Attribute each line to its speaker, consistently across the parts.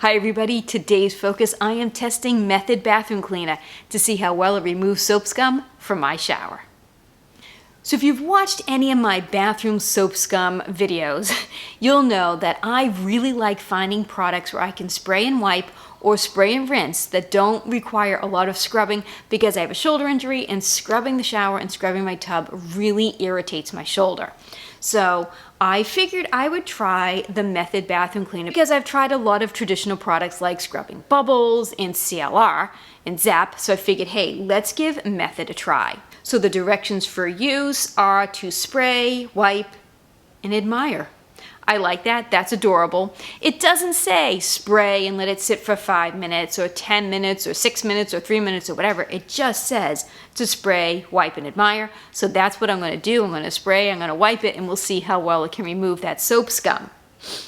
Speaker 1: Hi everybody, today's focus, I am testing Method Bathroom Cleaner to see how well it removes soap scum from my shower. So if you've watched any of my bathroom soap scum videos, you'll know that I really like finding products where I can spray and wipe or spray and rinse that don't require a lot of scrubbing because I have a shoulder injury and scrubbing the shower and scrubbing my tub really irritates my shoulder. So I figured I would try the Method Bathroom Cleaner because I've tried a lot of traditional products like scrubbing bubbles and CLR and Zap, so I figured, hey, let's give Method a try. So the directions for use are to spray, wipe, and admire. I like that, that's adorable. It doesn't say spray and let it sit for 5 minutes or 10 minutes or 6 minutes or 3 minutes or whatever. It just says to spray, wipe, and admire. So that's what I'm gonna do. I'm gonna spray, I'm gonna wipe it, and we'll see how well it can remove that soap scum.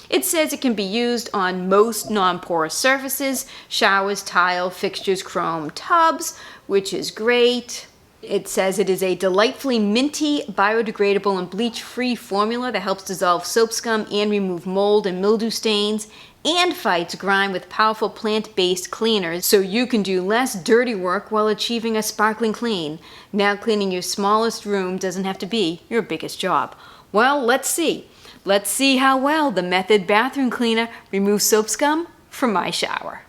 Speaker 1: It says it can be used on most non-porous surfaces, showers, tile, fixtures, chrome, tubs, which is great. It says it is a delightfully minty, biodegradable, and bleach-free formula that helps dissolve soap scum and remove mold and mildew stains, and fights grime with powerful plant-based cleaners, so you can do less dirty work while achieving a sparkling clean. Now cleaning your smallest room doesn't have to be your biggest job. Well, let's see. Let's see how well the Method Bathroom Cleaner removes soap scum from my shower.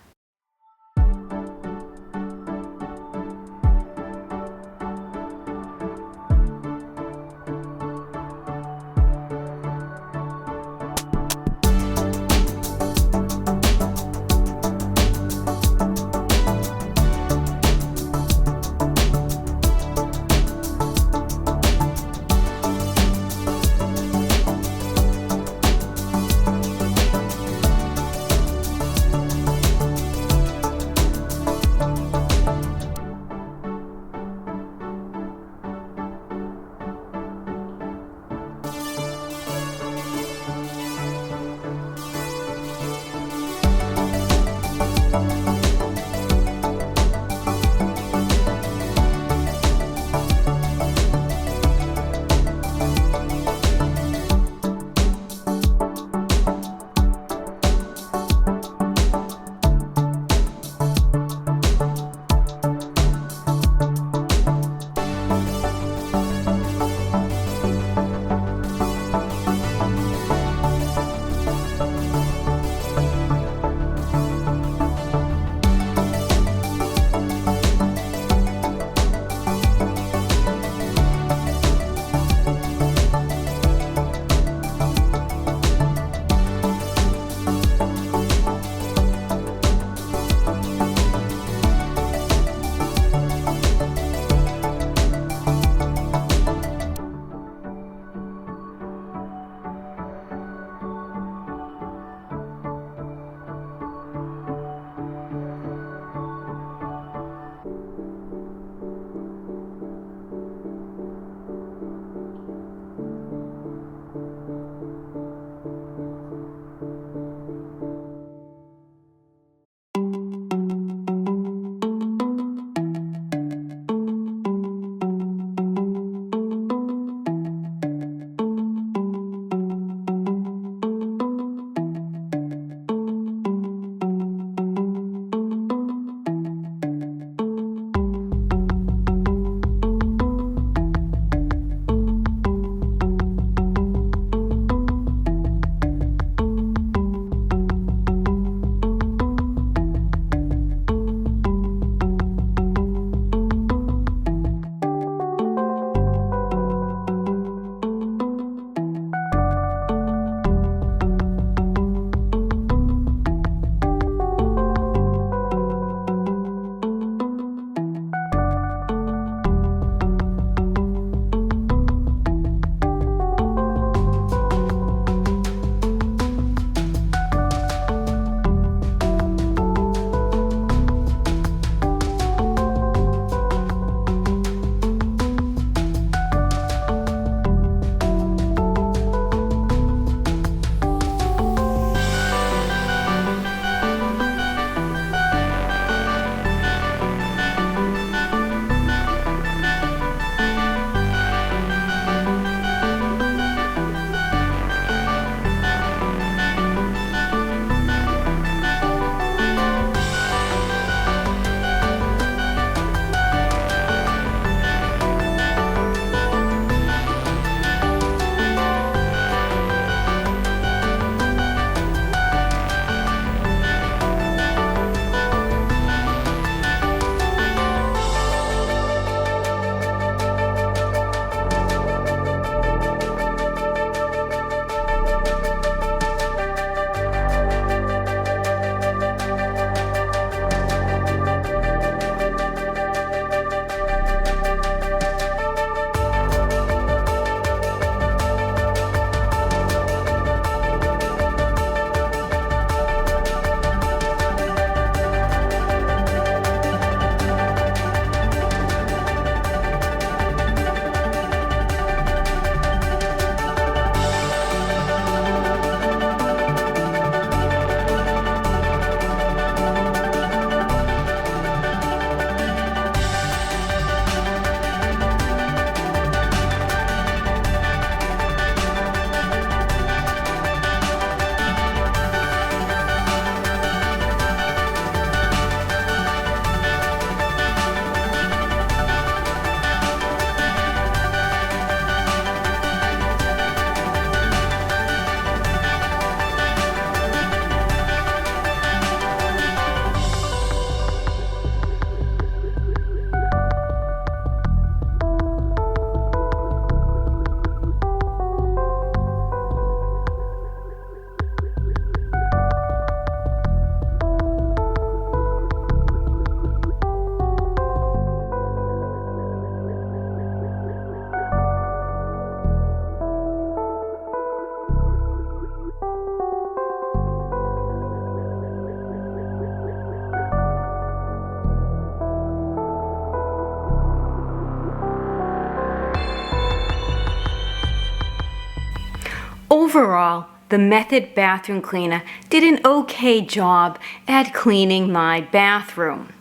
Speaker 1: Overall, the Method bathroom cleaner did an okay job at cleaning my bathroom.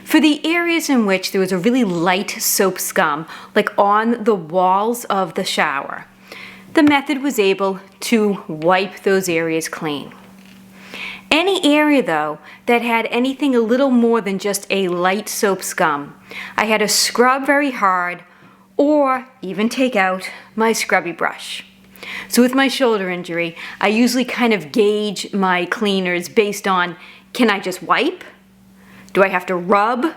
Speaker 1: For the areas in which there was a really light soap scum, like on the walls of the shower, the Method was able to wipe those areas clean. Any area, though, that had anything a little more than just a light soap scum, I had to scrub very hard or even take out my scrubby brush. So with my shoulder injury, I usually kind of gauge my cleaners based on, can I just wipe? Do I have to rub?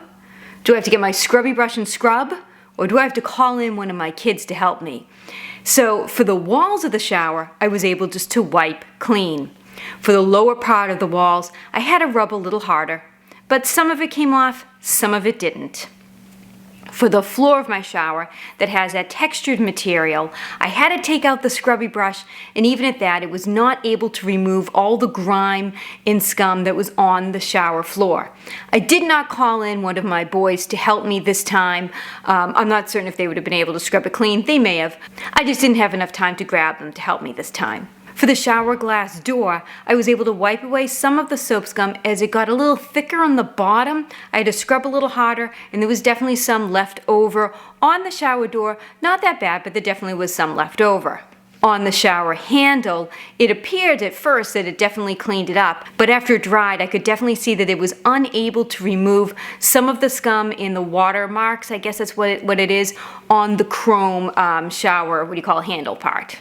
Speaker 1: Do I have to get my scrubby brush and scrub? Or do I have to call in one of my kids to help me? So for the walls of the shower, I was able just to wipe clean. For the lower part of the walls, I had to rub a little harder, but some of it came off, some of it didn't. For the floor of my shower that has that textured material, I had to take out the scrubby brush, and even at that, it was not able to remove all the grime and scum that was on the shower floor. I did not call in one of my boys to help me this time. I'm not certain if they would have been able to scrub it clean. They may have. I just didn't have enough time to grab them to help me this time. For the shower glass door, I was able to wipe away some of the soap scum as it got a little thicker on the bottom. I had to scrub a little harder, and there was definitely some left over on the shower door. Not that bad, but there definitely was some left over. On the shower handle, it appeared at first that it definitely cleaned it up, but after it dried, I could definitely see that it was unable to remove some of the scum in the water marks, I guess that's what it is, on the chrome shower, handle part.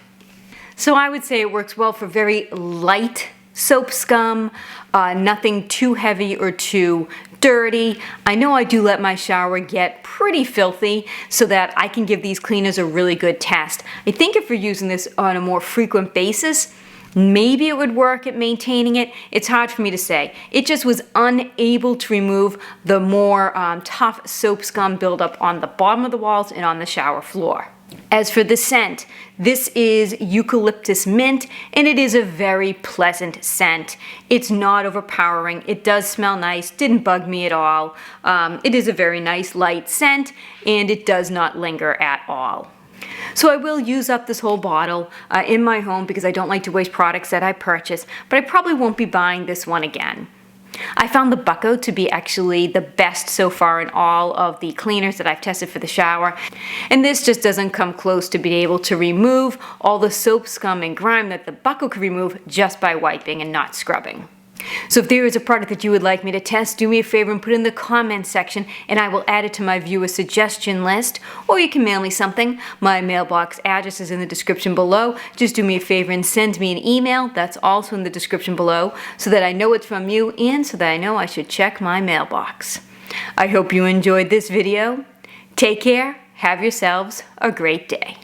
Speaker 1: So I would say it works well for very light soap scum, nothing too heavy or too dirty. I know I do let my shower get pretty filthy so that I can give these cleaners a really good test. I think if you're using this on a more frequent basis, maybe it would work at maintaining it. It's hard for me to say. It just was unable to remove the more tough soap scum buildup on the bottom of the walls and on the shower floor. As for the scent, this is eucalyptus mint, and it is a very pleasant scent. It's not overpowering. It does smell nice. Didn't bug me at all. It is a very nice light scent, and it does not linger at all. So I will use up this whole bottle in my home because I don't like to waste products that I purchase, but I probably won't be buying this one again. I found the Bucko to be actually the best so far in all of the cleaners that I've tested for the shower, and this just doesn't come close to being able to remove all the soap, scum, and grime that the Bucko could remove just by wiping and not scrubbing. So if there is a product that you would like me to test, do me a favor and put it in the comments section, and I will add it to my viewer suggestion list, or you can mail me something. My mailbox address is in the description below. Just do me a favor and send me an email. That's also in the description below, so that I know it's from you and so that I know I should check my mailbox. I hope you enjoyed this video. Take care. Have yourselves a great day.